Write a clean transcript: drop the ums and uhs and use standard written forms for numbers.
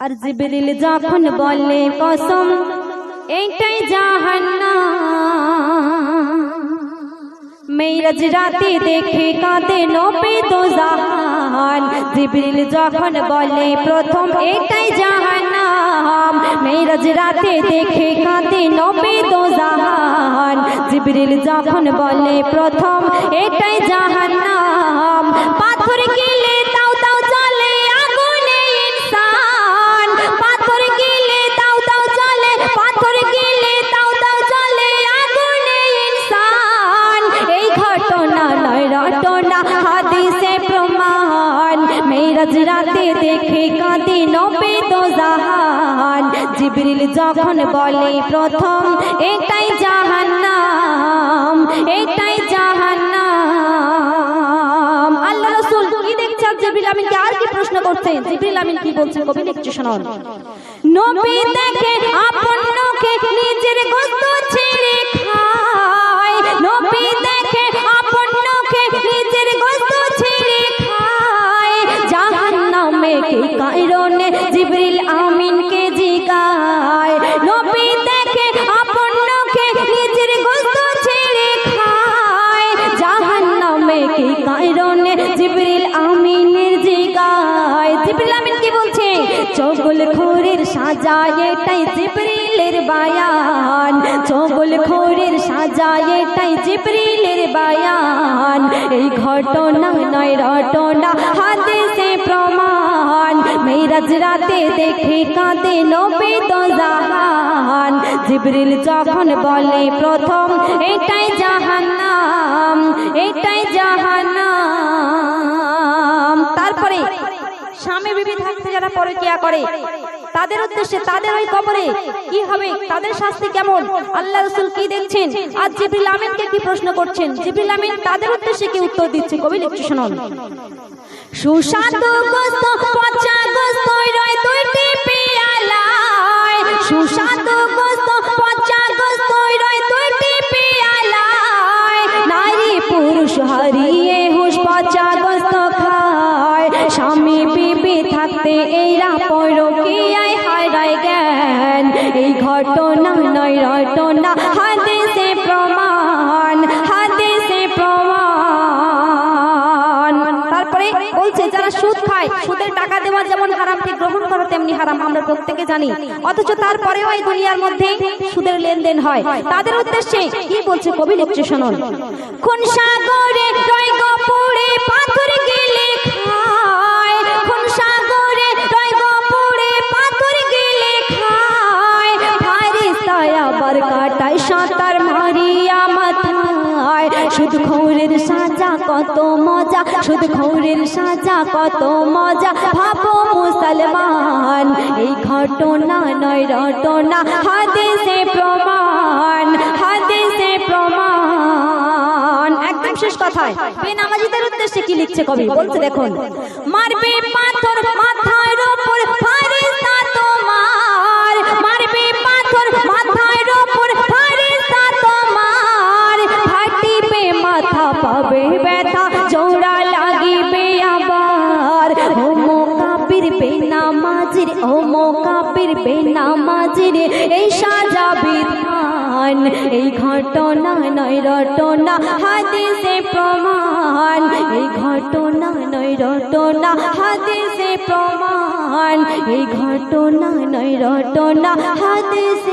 আর জিবরিল যখন বলে কসম এইটাই জাহান্নাম, মেরাজ রাতে দেখে কাঁদে নবী দো জাহান। জিবরিল যখন বলে প্রথম এটাই জাহান্নাম, মেরাজ রাতে দেখে কাঁদে নবী দো জাহান। জিবরিল যখন বলে প্রথম এটাই জাহান্নাম, পাথর গিলে দাও দাও চলে আগুনে ইনসান, পাথর গিলে দাও দাও চলে, পাথর গিলে দাও দাও চলে আগুনে ইনসান। এই ঘটনা নয় রটনা, হাদিসে প্রমাণ, মেরাজ রাতে দেখে কাঁদে নবী দো জাহান। জিবরিল যখন বলে প্রথম এটাই জাহান্নাম, এটাই জাহান্নাম। আল্লাহ রাসূল কি দেখছেন জিবরিল আমিনকে আর কি প্রশ্ন করছেন? জিবরিল আমিন কি বলছেন কবি লিখছে শুনুন। নবী দেখে আপন নখে নিজের গোশত ছেড়ে খায়, নবী দেখে আপন নখে নিজের গোশত ছেড়ে খায়। জাহান্নামে কি কারণে জিবরিল আমিনকে জিগায়, নবী দেখে আপন নখে নিজের গোশত ছেড়ে খায়। জাহান্নামে কি কারণে জিবরিল আমিনের জিগায়। জিবরিল আমিন কি বলছে? চগলখোরের সাজা এটাই জিবরিলের বায়ান, চগলখোরের সাজা এটাই জিবরিলের বায়ান। এই ঘটনা নয় রটনা, হাদিসে প্রমাণ, মেরাজ রাতে দেখে কাঁদে নবী দো জাহান। জিবরিল যখন বলে প্রথম এটাই জাহান্নাম, এটাই জাহান্নাম। তারপরে স্বামী বিবি থাকতে যারা পরকিয়া করে তাদের উদ্দেশ্যে তাদের ওই কবরে কি হবে, তাদের শাস্তি কেমন, আল্লাহ রাসূল কি দেখছেন, আর জিবরিল আমিনকে কি প্রশ্ন করছেন, জিবরিল আমিন তাদের উদ্দেশ্যে কি উত্তর দিচ্ছে কবি লিখছে শুনুন। সুস্বাদু গোশত পচা গোশত রয় দুইটি পেয়ালায়, সুস্বাদু গোশত পচা গোশত রয় দুইটি পেয়ালায়। নারী পুরুষ হারিয়ে হুঁশ পচা গোশত খায়, স্বামী বিবি থাকতে এইরা পরকীয়ায় হারায় জ্ঞান। এই ঘটনা নয় রটনা, হাদিসে প্রমাণ, হাদিসে প্রমাণ। তারপরে বলছে যারা সুদ খায়, সুদের টাকা দেওয়া যেমন হারাম ঠিক গ্রহণ করা তেমনি হারাম, আমরা প্রত্যেকে জানি। অথচ তারপরেও এই দুনিয়ার মধ্যে সুদের লেনদেন হয়, তাদের উদ্দেশ্যে কি বলছে কবি লিখছে শুনুন। কোন সাগরে রয় গপুরে পাথর গেলে খায়, কোন সাগরে রয় গপুরে পাথর গেলে খায়। ফারিস্তায় আবার কাটায় সাঁতার মারিয়া মাথায়। সুদখোরের সাজা কত মজা, সুদখোরের সাজা কত মজা, ভাবো মুসলমান। এই ঘটনা নয় রটনা, হাদিসে প্রমাণ, হাদিসে প্রমাণ। একদম শেষ কথায় বেনামাজিদের উদ্দেশ্যে কি লিখছে কবি বলছে দেখুন। মারবে পাথর মাথার উপর ফারিস্তা তোমার, মারবে পাথর মাথার উপর ফারিস্তা তোমার। ফাটিবে মাথা পাবে ব্যথা জোড়া লাগিবে আবার। ও মুকাবির বেনামাজির, ও মুকাবির বেনামাজির এই সাজা বিধান। এই ঘটনা নয় রটনা, হাদিসে প্রমাণ, এই ঘটনা নয় রটনা, হাদিসে প্রমাণ, এই ঘটনা নয় রটনা, হাদিসে